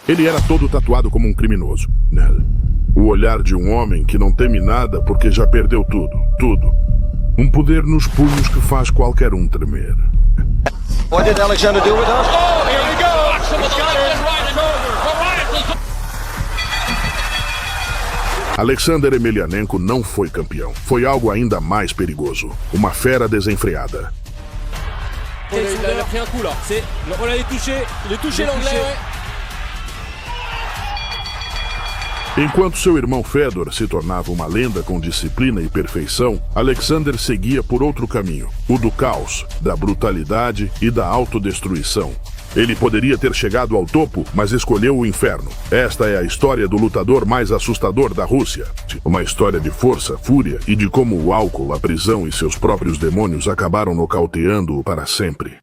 Ele era todo tatuado como um criminoso. O olhar de um homem que não teme nada porque já perdeu tudo. Tudo. Um poder nos punhos que faz qualquer um tremer. What did Alexander do with us? Oh, here we go! Alexander Emelianenko não foi campeão. Foi algo ainda mais perigoso. Uma fera desenfreada. Il a pris un coup là. On l'a touché. Il est touché l'anglais, ouais. Enquanto seu irmão Fedor se tornava uma lenda com disciplina e perfeição, Alexander seguia por outro caminho, o do caos, da brutalidade e da autodestruição. Ele poderia ter chegado ao topo, mas escolheu o inferno. Esta é a história do lutador mais assustador da Rússia. Uma história de força, fúria e de como o álcool, a prisão e seus próprios demônios acabaram nocauteando-o para sempre.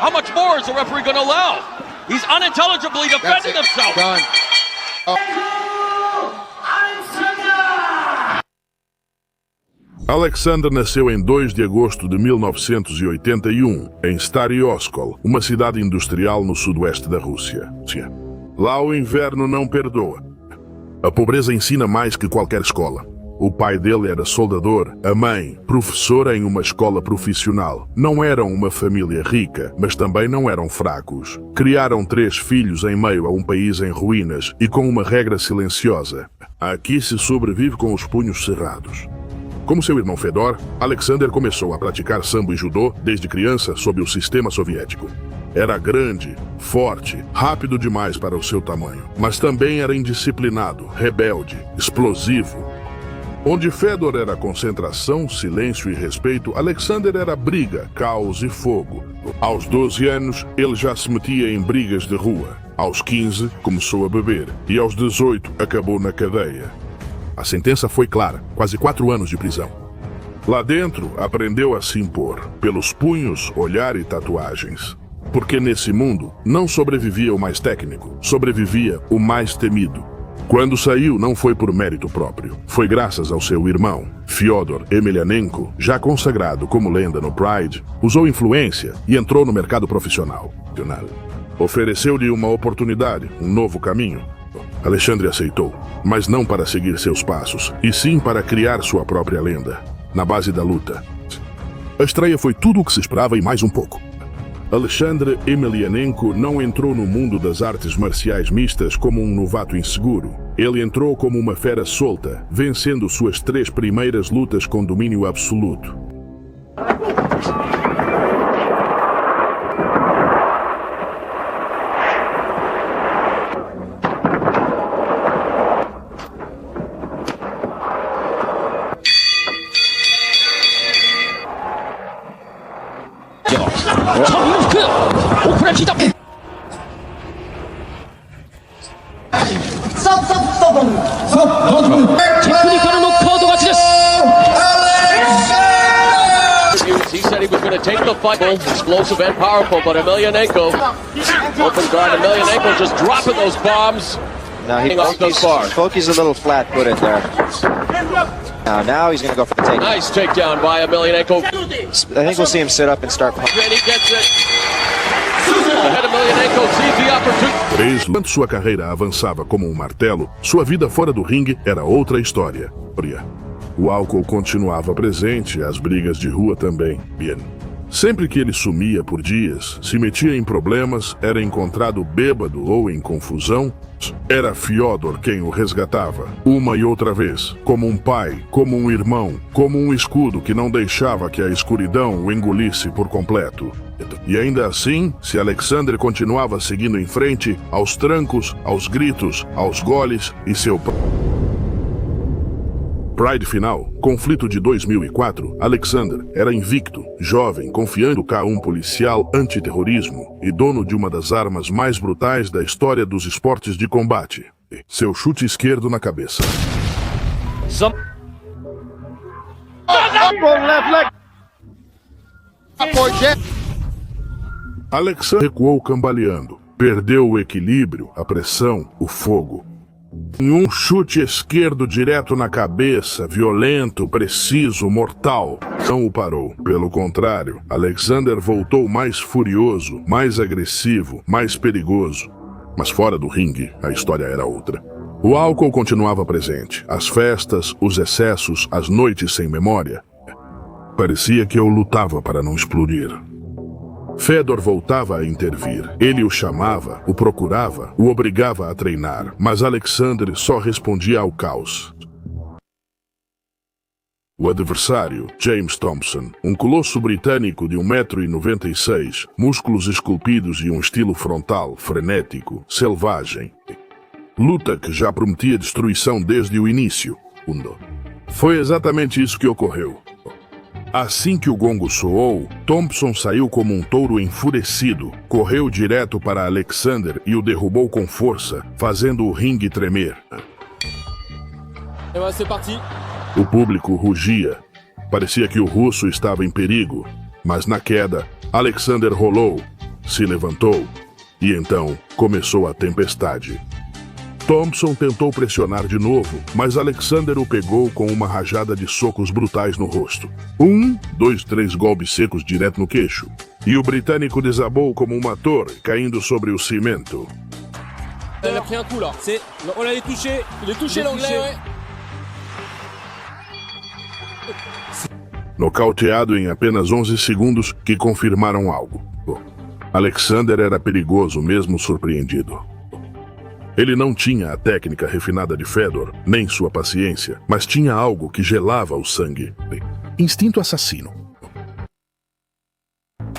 How much more is the referee going to allow? He's unintelligibly defending himself. Done. Alexander nasceu em 2 de agosto de 1981, em Stary Oskol, uma cidade industrial no sudoeste da Rússia. Lá o inverno não perdoa. A pobreza ensina mais que qualquer escola. O pai dele era soldador, a mãe, professora em uma escola profissional. Não eram uma família rica, mas também não eram fracos. Criaram 3 filhos em meio a um país em ruínas e com uma regra silenciosa. Aqui se sobrevive com os punhos cerrados. Como seu irmão Fedor, Alexander começou a praticar sambo e judô desde criança sob o sistema soviético. Era grande, forte, rápido demais para o seu tamanho, mas também era indisciplinado, rebelde, explosivo. Onde Fedor era concentração, silêncio e respeito, Alexander era briga, caos e fogo. Aos 12 anos, ele já se metia em brigas de rua. Aos 15, começou a beber. E aos 18, acabou na cadeia. A sentença foi clara, quase 4 anos de prisão. Lá dentro, aprendeu a se impor, pelos punhos, olhar e tatuagens. Porque nesse mundo, não sobrevivia o mais técnico, sobrevivia o mais temido. Quando saiu, não foi por mérito próprio. Foi graças ao seu irmão, Fyodor Emelianenko, já consagrado como lenda no Pride, usou influência e entrou no mercado profissional. Ofereceu-lhe uma oportunidade, um novo caminho. Alexandre aceitou, mas não para seguir seus passos, e sim para criar sua própria lenda, na base da luta. A estreia foi tudo o que se esperava e mais um pouco. Alexandre Emelianenko não entrou no mundo das artes marciais mistas como um novato inseguro. Ele entrou como uma fera solta, vencendo suas 3 primeiras lutas com domínio absoluto. He said he was going to take the fight, explosive and powerful, but Emelianenko, open guard, Emelianenko just dropping those bombs. Now Foki's a little flat-footed there. Now he's going to go for the takedown. Nice takedown by Emelianenko. I think we'll see him sit up and start punching. And he gets it. Ahead Emelianenko sees the opportunity. Enquanto sua carreira avançava como um martelo, sua vida fora do ringue era outra história. O álcool continuava presente, as brigas de rua também. Sempre que ele sumia por dias, se metia em problemas, era encontrado bêbado ou em confusão, era Fyodor quem o resgatava, uma e outra vez, como um pai, como um irmão, como um escudo que não deixava que a escuridão o engolisse por completo. E ainda assim, se Alexander continuava seguindo em frente, aos trancos, aos gritos, aos goles e seu Pride final, conflito de 2004, Alexander era invicto, jovem, confiando K1 policial antiterrorismo e dono de uma das armas mais brutais da história dos esportes de combate. Seu chute esquerdo na cabeça. Alexander recuou cambaleando, perdeu o equilíbrio, a pressão, o fogo. Um chute esquerdo direto na cabeça, violento, preciso, mortal. Não o parou. Pelo contrário, Alexander voltou mais furioso, mais agressivo, mais perigoso. Mas fora do ringue, a história era outra. O álcool continuava presente, as festas, os excessos, as noites sem memória. Parecia que eu lutava para não explodir. Fedor voltava a intervir. Ele o chamava, o procurava, o obrigava a treinar, mas Alexander só respondia ao caos. O adversário, James Thompson, um colosso britânico de 1,96 m, músculos esculpidos e um estilo frontal, frenético, selvagem. Luta que já prometia destruição desde o início. Foi exatamente isso que ocorreu. Assim que o gongo soou, Thompson saiu como um touro enfurecido, correu direto para Alexander e o derrubou com força, fazendo o ringue tremer. O público rugia. Parecia que o russo estava em perigo, mas na queda, Alexander rolou, se levantou e então começou a tempestade. Thompson tentou pressionar de novo, mas Alexander o pegou com uma rajada de socos brutais no rosto. 1, 2, 3 golpes secos direto no queixo. E o britânico desabou como uma torre, caindo sobre o cimento. Il a pris un coup là. On l'a touché. Il est touché l'anglais, ouais. Nocauteado em apenas 11 segundos, que confirmaram algo. Alexander era perigoso mesmo surpreendido. Ele não tinha a técnica refinada de Fedor, nem sua paciência, mas tinha algo que gelava o sangue. Instinto assassino.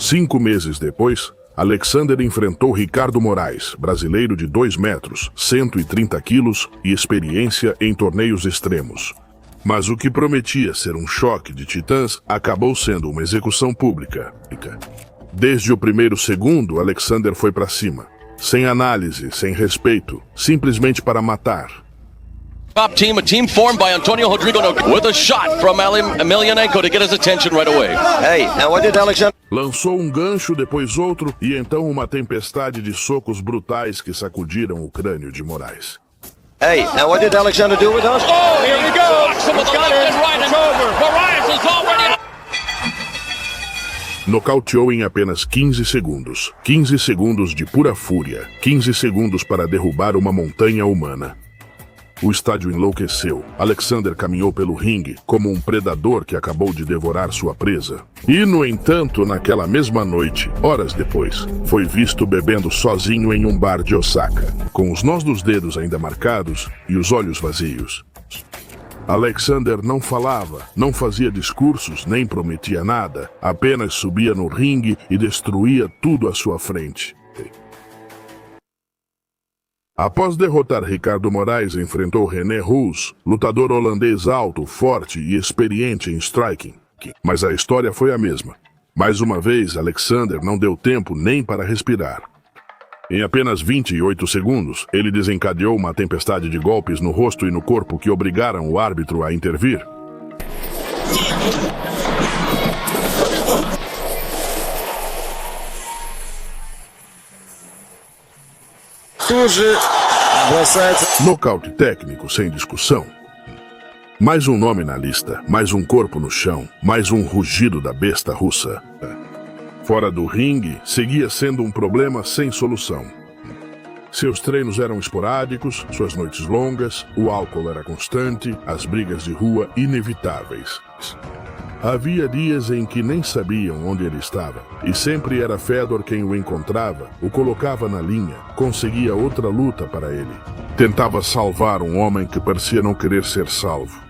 5 meses depois, Alexander enfrentou Ricardo Moraes, brasileiro de 2 metros, 130 quilos e experiência em torneios extremos. Mas o que prometia ser um choque de titãs acabou sendo uma execução pública. Desde o primeiro segundo, Alexander foi para cima. Sem análise, sem respeito, simplesmente para matar. Top team, a team formed by Antonio Rodrigo with a shot from Emelianenko to get his attention right away. Hey, and what did Alexander... Lançou um gancho, depois outro, e então uma tempestade de socos brutais que sacudiram o crânio de Moraes. Hey, and what did Alexander do with us? Oh, here we go! With the left and right, it's over. Moraes is already... Nocauteou em apenas 15 segundos. 15 segundos de pura fúria. 15 segundos para derrubar uma montanha humana. O estádio enlouqueceu. Alexander caminhou pelo ringue como um predador que acabou de devorar sua presa. E, no entanto, naquela mesma noite, horas depois, foi visto bebendo sozinho em um bar de Osaka, com os nós dos dedos ainda marcados e os olhos vazios. Alexander não falava, não fazia discursos, nem prometia nada, apenas subia no ringue e destruía tudo à sua frente. Após derrotar Ricardo Moraes, enfrentou René Roos, lutador holandês alto, forte e experiente em striking. Mas a história foi a mesma. Mais uma vez, Alexander não deu tempo nem para respirar. Em apenas 28 segundos, ele desencadeou uma tempestade de golpes no rosto e no corpo que obrigaram o árbitro a intervir. Nocaute técnico sem discussão. Mais um nome na lista, mais um corpo no chão, mais um rugido da besta russa. Fora do ringue, seguia sendo um problema sem solução. Seus treinos eram esporádicos, suas noites longas, o álcool era constante, as brigas de rua inevitáveis. Havia dias em que nem sabiam onde ele estava, e sempre era Fedor quem o encontrava, o colocava na linha, conseguia outra luta para ele. Tentava salvar um homem que parecia não querer ser salvo.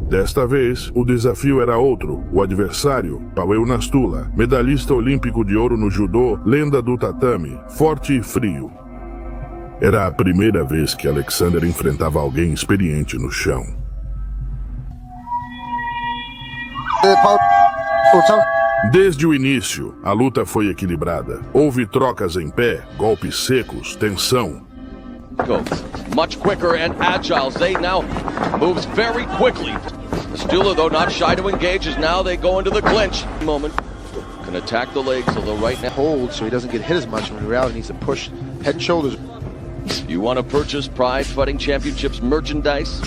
Desta vez, o desafio era outro. O adversário, Paweł Nastula, medalhista olímpico de ouro no judô, lenda do tatame, forte e frio. Era a primeira vez que Alexander enfrentava alguém experiente no chão. Desde o início, a luta foi equilibrada. Houve trocas em pé, golpes secos, tensão. Much quicker and agile. Zayd now moves very quickly. Nastula, though, not shy to engage, as now they go into the clinch. Moment. Can attack the legs, although right now... Hold so he doesn't get hit as much, when in reality he needs to push head and shoulders. You want to purchase Pride Fighting Championships merchandise?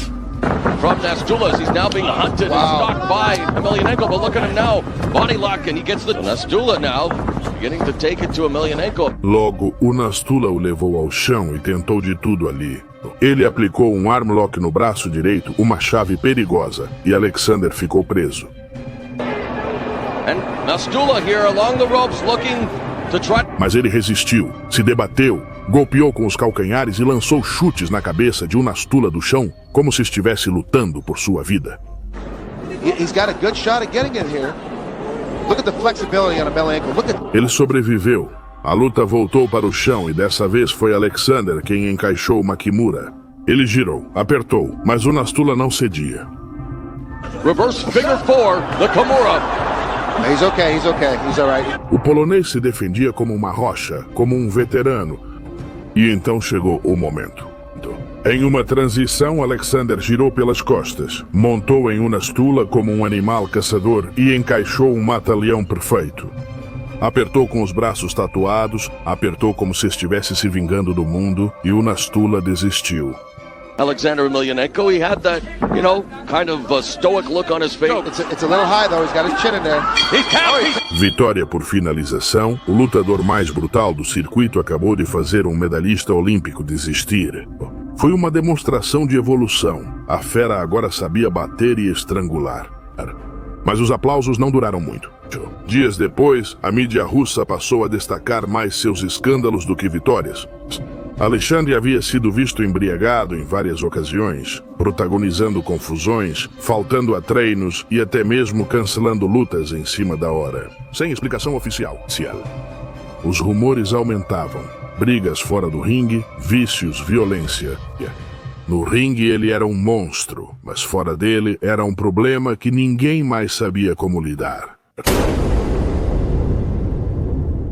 from Nastula. He's now being hunted and stalked by Emelianenko, but look at him now. Body lock, and he gets the Nastula now, beginning to take it to Emelianenko. Logo, o Nastula o levou ao chão e tentou de tudo ali. Ele aplicou um armlock no braço direito, uma chave perigosa, e Alexander ficou preso. And Nastula here along the ropes looking to try. Mas ele resistiu, se debateu, golpeou com os calcanhares e lançou chutes na cabeça de um Nastula do chão, como se estivesse lutando por sua vida. He's got a good shot at getting in here. Look at the flexibility on Emelianenko. Look at. Ele sobreviveu. A luta voltou para o chão e dessa vez foi Alexander quem encaixou Makimura. Ele girou, apertou, mas o Nastula não cedia. Reverse figure four, the Kimura. He's okay. He's all right. O polonês se defendia como uma rocha, como um veterano. E então chegou o momento. Em uma transição, Alexander girou pelas costas, montou em um Nastula como um animal caçador e encaixou um mata-leão perfeito. Apertou com os braços tatuados, apertou como se estivesse se vingando do mundo e o Nastula desistiu. Alexander Emelianenko, he had that, kind of a stoic look on his face. It's a little high though. He's got his chin in there. He tapped. Vitória por finalização, o lutador mais brutal do circuito acabou de fazer um medalhista olímpico desistir. Foi uma demonstração de evolução. A fera agora sabia bater e estrangular. Mas os aplausos não duraram muito. Dias depois, a mídia russa passou a destacar mais seus escândalos do que vitórias. Alexandre havia sido visto embriagado em várias ocasiões, protagonizando confusões, faltando a treinos e até mesmo cancelando lutas em cima da hora, sem explicação oficial. Os rumores aumentavam, brigas fora do ringue, vícios, violência. No ringue ele era um monstro, mas fora dele era um problema que ninguém mais sabia como lidar.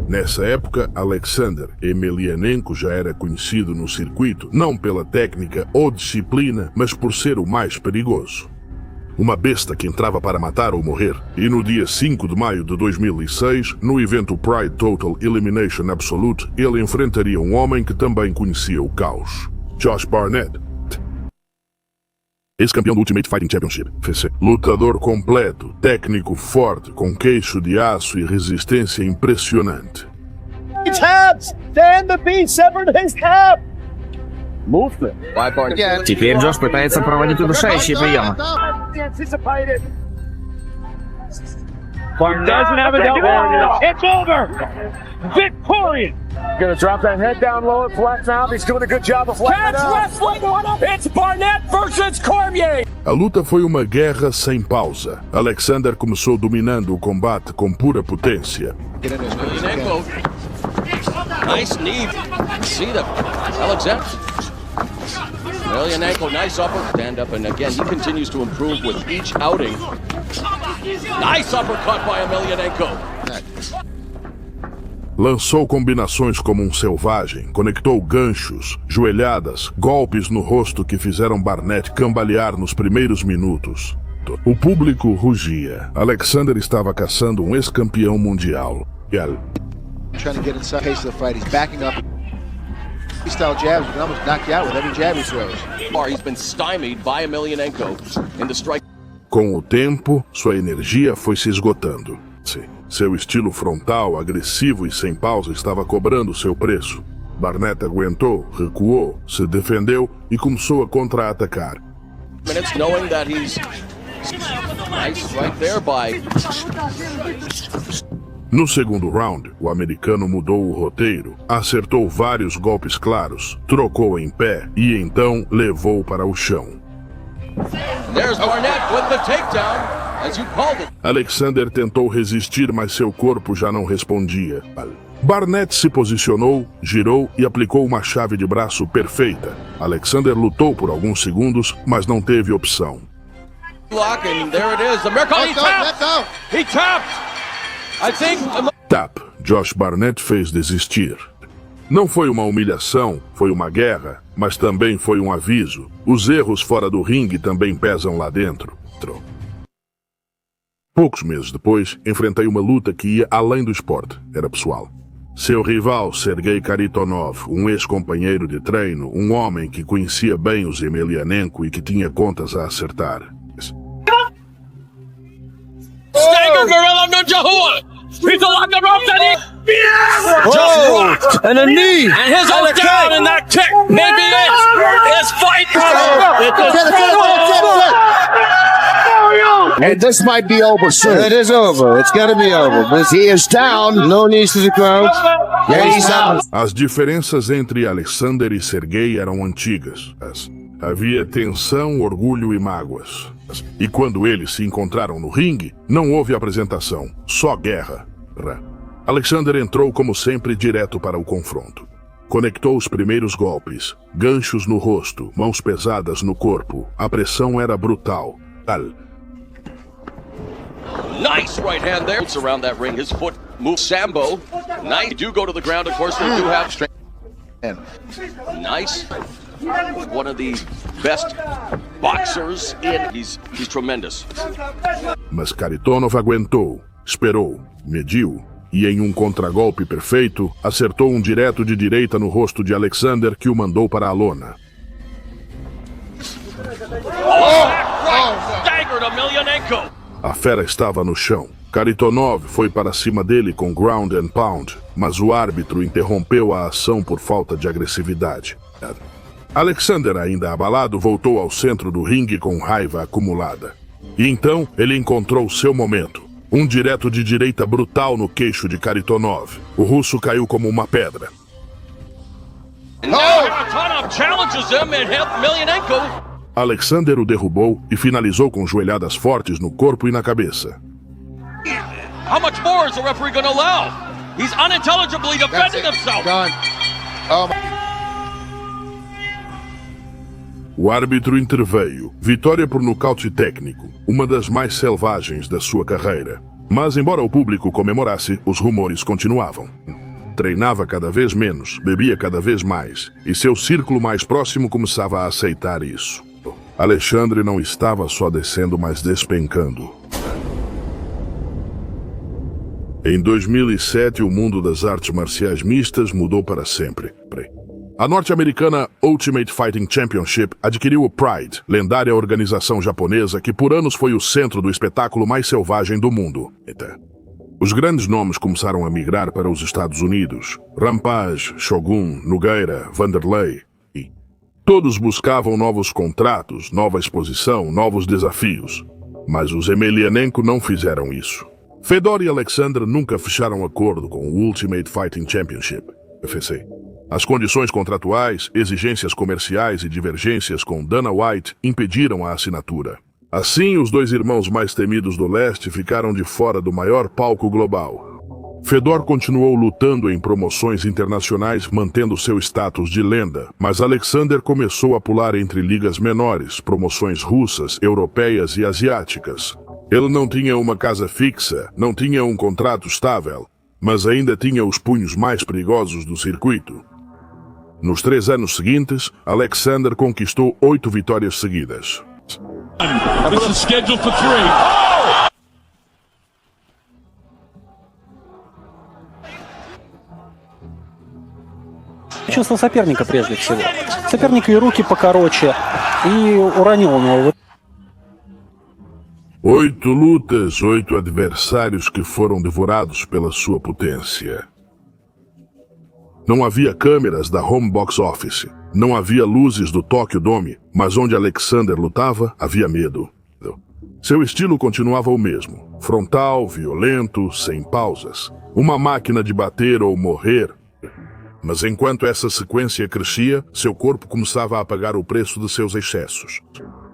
Nessa época, Alexander Emelianenko já era conhecido no circuito não pela técnica ou disciplina, mas por ser o mais perigoso. Uma besta que entrava para matar ou morrer. E no dia 5 de maio de 2006, no evento Pride Total Elimination Absolute, ele enfrentaria um homem que também conhecia o caos. Josh Barnett. Ex-campeão do Ultimate Fighting Championship, FC. Lutador completo, técnico forte, com queixo de aço e resistência impressionante. Tabs! Dan the Beast severed his tab! Movement. Теперь Джош пытается проводить удушающие приемы. Doesn't have a double. It's over! Victorious! Gonna drop that head down low and flatten out. He's doing a good job of flattening out. Wrestling! It's Barnett versus Cormier! A luta foi uma guerra sem pausa. Alexander começou dominando o combate com pura potência. Emelianenko, nice knee. See the Alexander. Emelianenko, nice upper. Stand up, and again, he continues to improve with each outing. Nice uppercut by Emelianenko. Lançou combinações como um selvagem, conectou ganchos, joelhadas, golpes no rosto que fizeram Barnett cambalear nos primeiros minutos. O público rugia. Alexander estava caçando um ex-campeão mundial. Trying to get inside the pace of the fight. He's backing up. Style jabs, can almost knock you out with every jab he throws. He's been stymied by Emelianenko in the strike. Com o tempo, sua energia foi se esgotando. Seu estilo frontal, agressivo e sem pausa estava cobrando seu preço. Barnett aguentou, recuou, se defendeu e começou a contra-atacar. Knowing that he's nice right there by. No segundo round, o americano mudou o roteiro, acertou vários golpes claros, trocou em pé e então levou para o chão. There's Barnett with the takedown, as you called it. Alexander tentou resistir, mas seu corpo já não respondia. Barnett se posicionou, girou e aplicou uma chave de braço perfeita. Alexander lutou por alguns segundos, mas não teve opção. Lock, and there it is. The miracle. He tapped. He tapped. I think. Tap. Josh Barnett fez desistir. Não foi uma humilhação, foi uma guerra, mas também foi um aviso. Os erros fora do ringue também pesam lá dentro. Poucos meses depois, enfrentei uma luta que ia além do esporte. Era pessoal. Seu rival, Sergei Kharitonov, um ex-companheiro de treino, um homem que conhecia bem os Emelianenko e que tinha contas a acertar. Stagger Gorilla Ninja Hua! He's a lock the rope that he... Just rocked! And a knee! And his own down in that kick! Maybe it's fight! And this might be over soon. It is over. It's got to be over. But he is down. No knees to the ground. Yeah, he's down. As diferenças entre Alexander e Sergei eram antigas. Havia tensão, orgulho e mágoas. E quando eles se encontraram no ringue, não houve apresentação, só guerra. Alexander entrou como sempre direto para o confronto. Conectou os primeiros golpes, ganchos no rosto, mãos pesadas no corpo. A pressão era brutal. Nice right hand there. It's around that ring. His foot moves Sambo. Nice. They do go to the ground. Of course, they do have strength. Nice. One of the best boxers in. He's tremendous. Mas Kharitonov aguentou, esperou, mediu e em um contragolpe perfeito, acertou um direto de direita no rosto de Alexander que o mandou para a lona. Staggered Emelianenko. A fera estava no chão. Kharitonov foi para cima dele com ground and pound, mas o árbitro interrompeu a ação por falta de agressividade. Alexander, ainda abalado, voltou ao centro do ringue com raiva acumulada. E então ele encontrou seu momento. Um direto de direita brutal no queixo de Kharitonov. O russo caiu como uma pedra. Alexander o derrubou e finalizou com joelhadas fortes no corpo e na cabeça. How much more is the referee going to allow? He's unintelligibly defending himself. Done. O árbitro interveio. Vitória por nocaute técnico, uma das mais selvagens da sua carreira. Mas embora o público comemorasse, os rumores continuavam. Treinava cada vez menos, bebia cada vez mais, e seu círculo mais próximo começava a aceitar isso. Alexandre não estava só descendo, mas despencando. Em 2007, o mundo das artes marciais mistas mudou para sempre. A norte-americana Ultimate Fighting Championship adquiriu o Pride, lendária organização japonesa que por anos foi o centro do espetáculo mais selvagem do mundo. Os grandes nomes começaram a migrar para os Estados Unidos. Rampage, Shogun, Nogueira, Vanderlei. E todos buscavam novos contratos, nova exposição, novos desafios. Mas os Emelianenko não fizeram isso. Fedor e Alexander nunca fecharam acordo com o Ultimate Fighting Championship, UFC. As condições contratuais, exigências comerciais e divergências com Dana White impediram a assinatura. Assim, os dois irmãos mais temidos do leste ficaram de fora do maior palco global. Fedor continuou lutando em promoções internacionais, mantendo seu status de lenda, mas Alexander começou a pular entre ligas menores, promoções russas, europeias e asiáticas. Ele não tinha uma casa fixa, não tinha um contrato estável, mas ainda tinha os punhos mais perigosos do circuito. Nos 3 anos seguintes, Alexander conquistou 8 vitórias seguidas. This is scheduled for 3. Чувство соперника прежде всего. Соперника и руки покороче, и уронил он его. 8 lutas, 8 adversários que foram devorados pela sua potência. Não havia câmeras da Home Box Office, não havia luzes do Tokyo Dome, mas onde Alexander lutava, havia medo. Seu estilo continuava o mesmo, frontal, violento, sem pausas. Uma máquina de bater ou morrer. Mas enquanto essa sequência crescia, seu corpo começava a pagar o preço de seus excessos.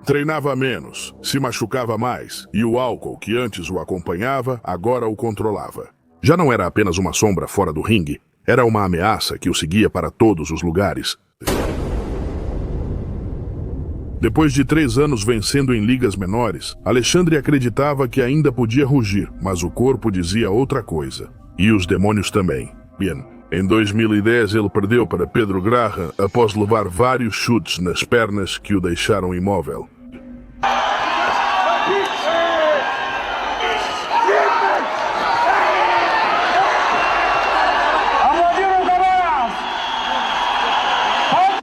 Treinava menos, se machucava mais, e o álcool que antes o acompanhava, agora o controlava. Já não era apenas uma sombra fora do ringue, era uma ameaça que o seguia para todos os lugares. Depois de 3 anos vencendo em ligas menores, Alexandre acreditava que ainda podia rugir, mas o corpo dizia outra coisa. E os demônios também. Bien. Em 2010, ele perdeu para Pedro Graham após levar vários chutes nas pernas que o deixaram imóvel.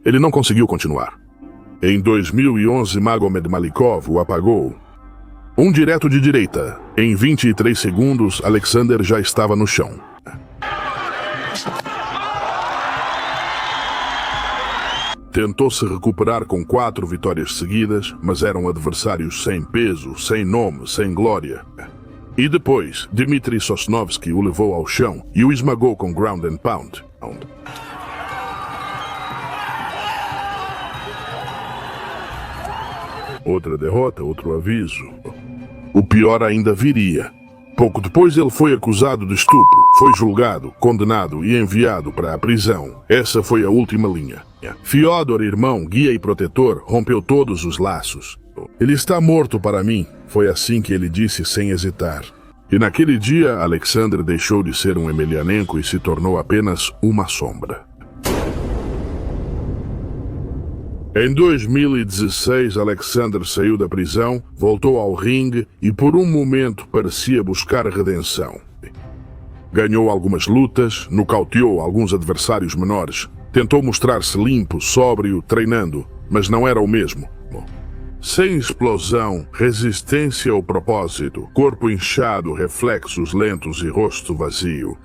ele não conseguiu continuar. Em 2011, Magomed Malikov o apagou. Um direto de direita. Em 23 segundos, Alexander já estava no chão. Tentou se recuperar com 4 vitórias seguidas, mas eram adversários sem peso, sem nome, sem glória. E depois, Dmitry Sosnovsky o levou ao chão e o esmagou com ground and pound. Outra derrota, outro aviso. O pior ainda viria. Pouco depois ele foi acusado de estupro, foi julgado, condenado e enviado para a prisão. Essa foi a última linha. Fyodor, irmão, guia e protetor, rompeu todos os laços. Ele está morto para mim, foi assim que ele disse sem hesitar. E naquele dia, Alexander deixou de ser um Emelianenko e se tornou apenas uma sombra. Em 2016, Alexander saiu da prisão, voltou ao ringue e por um momento parecia buscar redenção. Ganhou algumas lutas, nocauteou alguns adversários menores, tentou mostrar-se limpo, sóbrio, treinando, mas não era o mesmo. Sem explosão, resistência ao propósito, corpo inchado, reflexos lentos e rosto vazio.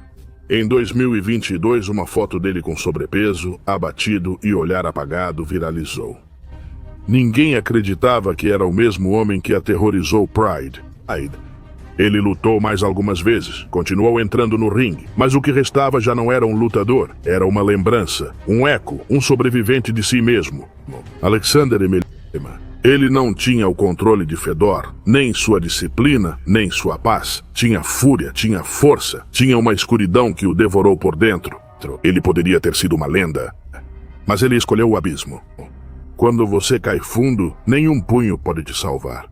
Em 2022, uma foto dele com sobrepeso, abatido e olhar apagado viralizou. Ninguém acreditava que era o mesmo homem que aterrorizou Pride. Ele lutou mais algumas vezes, continuou entrando no ringue, mas o que restava já não era um lutador, era uma lembrança, um eco, um sobrevivente de si mesmo. Alexander Emelianenko. Ele não tinha o controle de Fedor, nem sua disciplina, nem sua paz. Tinha fúria, tinha força, tinha uma escuridão que o devorou por dentro. Ele poderia ter sido uma lenda, mas ele escolheu o abismo. Quando você cai fundo, nenhum punho pode te salvar.